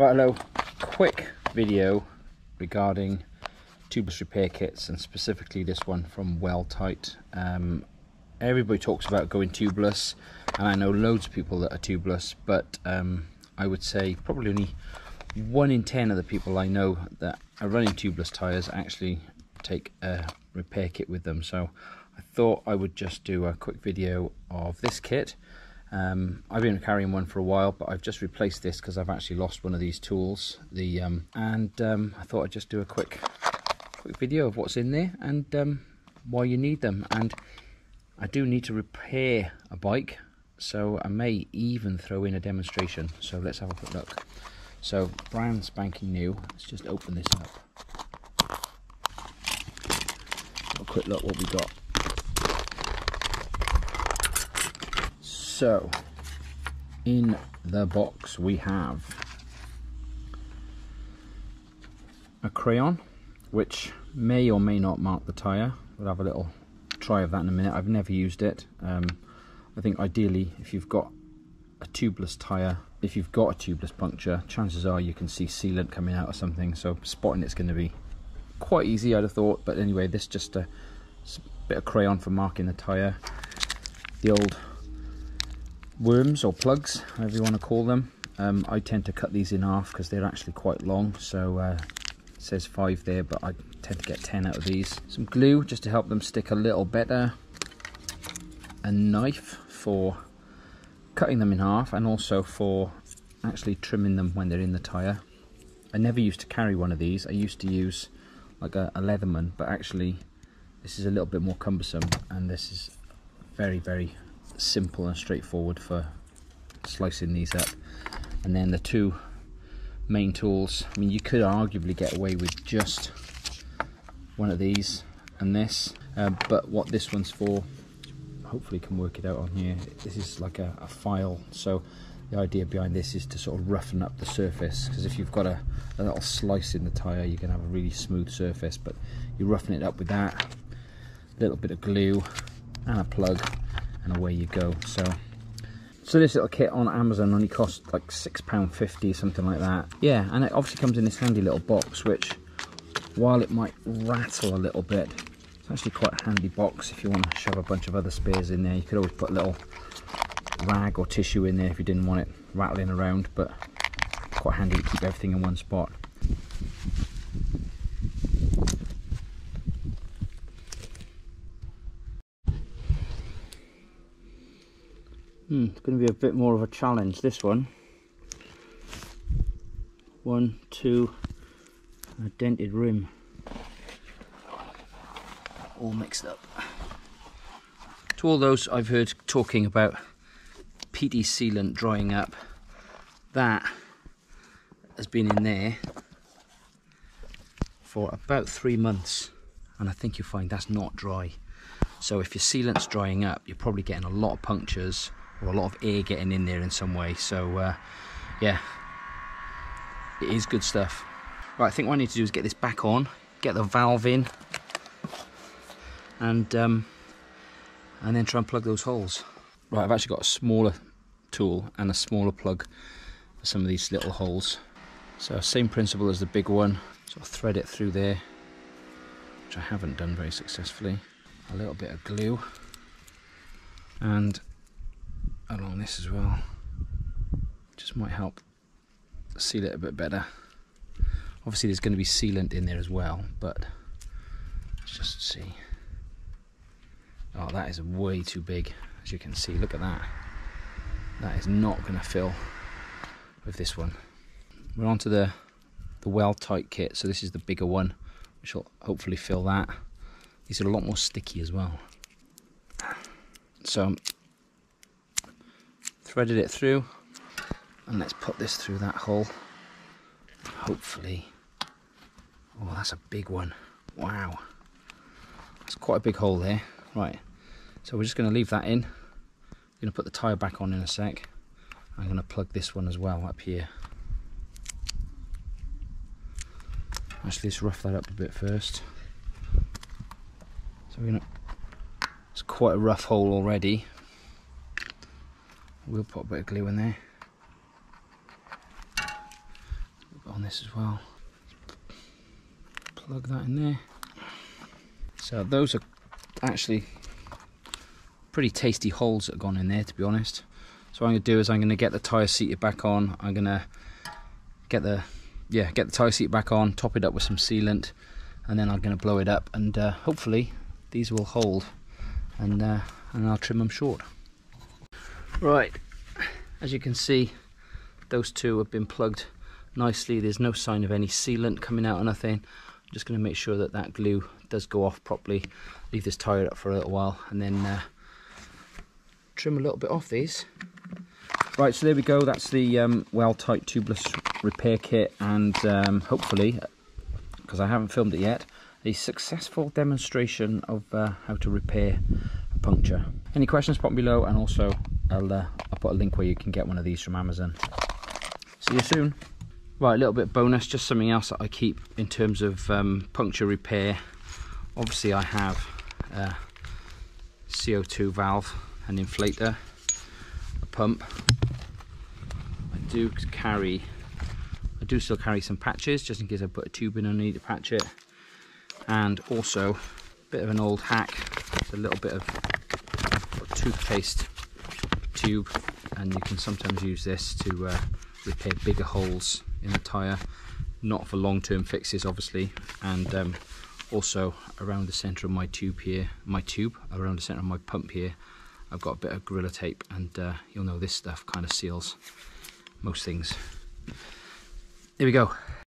Right, hello. Quick video regarding tubeless repair kits, and specifically this one from Well-Tight. Everybody talks about going tubeless, and I know loads of people that are tubeless, but I would say probably only 1 in 10 of the people I know that are running tubeless tyres actually take a repair kit with them. So I thought I would just do a quick video of this kit. I've been carrying one for a while, but I've just replaced this because I've actually lost one of these tools. I thought I'd just do a quick video of what's in there and why you need them. And I do need to repair a bike, so I may even throw in a demonstration. So let's have a quick look. So brand spanking new. Let's just open this up. Have a quick look what we got. So, in the box we have a crayon, which may or may not mark the tyre. We'll have a little try of that in a minute. I've never used it. I think ideally, if you've got a tubeless tyre, if you've got a tubeless puncture, chances are you can see sealant coming out or something, so spotting it's going to be quite easy, I'd have thought. But anyway, this just a bit of crayon for marking the tyre. The old worms or plugs, however you want to call them. I tend to cut these in half because they're actually quite long, so it says 5 there, but I tend to get 10 out of these. Some glue just to help them stick a little better, a knife for cutting them in half, and also for actually trimming them when they're in the tyre. I never used to carry one of these. I used to use like a Leatherman, but actually this is a little bit more cumbersome, and this is very, very simple and straightforward for slicing these up. And then the two main tools, I mean, you could arguably get away with just one of these and this, but what this one's for, hopefully can work it out on here, this is like a file. So the idea behind this is to sort of roughen up the surface, because if you've got a little slice in the tyre, you can have a really smooth surface, but you roughen it up with that, a little bit of glue and a plug, and away you go. So this little kit on Amazon only cost like £6.50, something like that. Yeah, and it obviously comes in this handy little box, which, while it might rattle a little bit, it's actually quite a handy box if you want to shove a bunch of other spares in there. You could always put a little rag or tissue in there if you didn't want it rattling around, but quite handy to keep everything in one spot. It's going to be a bit more of a challenge, this one. 1, 2, a dented rim. All mixed up. To all those I've heard talking about PT sealant drying up, that has been in there for about 3 months, and I think you'll find that's not dry. So if your sealant's drying up, you're probably getting a lot of punctures, or a lot of air getting in there in some way. So yeah, it is good stuff. Right, I think what I need to do is get this back on, get the valve in, and then try and plug those holes. Right, I've actually got a smaller tool and a smaller plug for some of these little holes. So same principle as the big one, sort of thread it through there, which I haven't done very successfully. A little bit of glue, and along this as well, just might help seal it a bit better. Obviously there's going to be sealant in there as well, but let's just see. Oh, that is way too big, as you can see. Look at that. That is not going to fill with this one. We're on to the Well-Tight kit, so this is the bigger one, which will hopefully fill that. These are a lot more sticky as well. So threaded it through, and let's put this through that hole, hopefully. Oh, that's a big one. Wow, that's quite a big hole there. Right, so we're just going to leave that in. I'm going to put the tyre back on in a sec. I'm going to plug this one as well up here. Actually, let's rough that up a bit first. So we're going to, it's quite a rough hole already. We'll put a bit of glue in there. this as well. Plug that in there. So those are actually pretty tasty holes that have gone in there, to be honest. So what I'm going to do is I'm going to get the tyre seated back on. I'm going to get the tyre seat back on, top it up with some sealant, and then I'm going to blow it up, and hopefully these will hold, and I'll trim them short. Right, as you can see, those two have been plugged nicely. There's no sign of any sealant coming out or nothing. I'm just going to make sure that that glue does go off properly, leave this tyre up for a little while, and then trim a little bit off these. Right, so there we go. That's the well-tight tubeless repair kit, and hopefully, because I haven't filmed it yet, a successful demonstration of how to repair a puncture. Any questions, pop them below, and also I'll put a link where you can get one of these from Amazon. See you soon. Right, a little bit bonus, just something else that I keep in terms of puncture repair. Obviously I have a CO2 valve, an inflator, a pump. I do still carry some patches, just in case I put a tube in and I need to patch it. And also, a bit of an old hack, it's a little bit of toothpaste tube, and you can sometimes use this to repair bigger holes in the tyre, not for long-term fixes obviously. And also around the centre of my tube here, around the centre of my pump here, I've got a bit of Gorilla Tape, and you'll know this stuff kind of seals most things. There we go.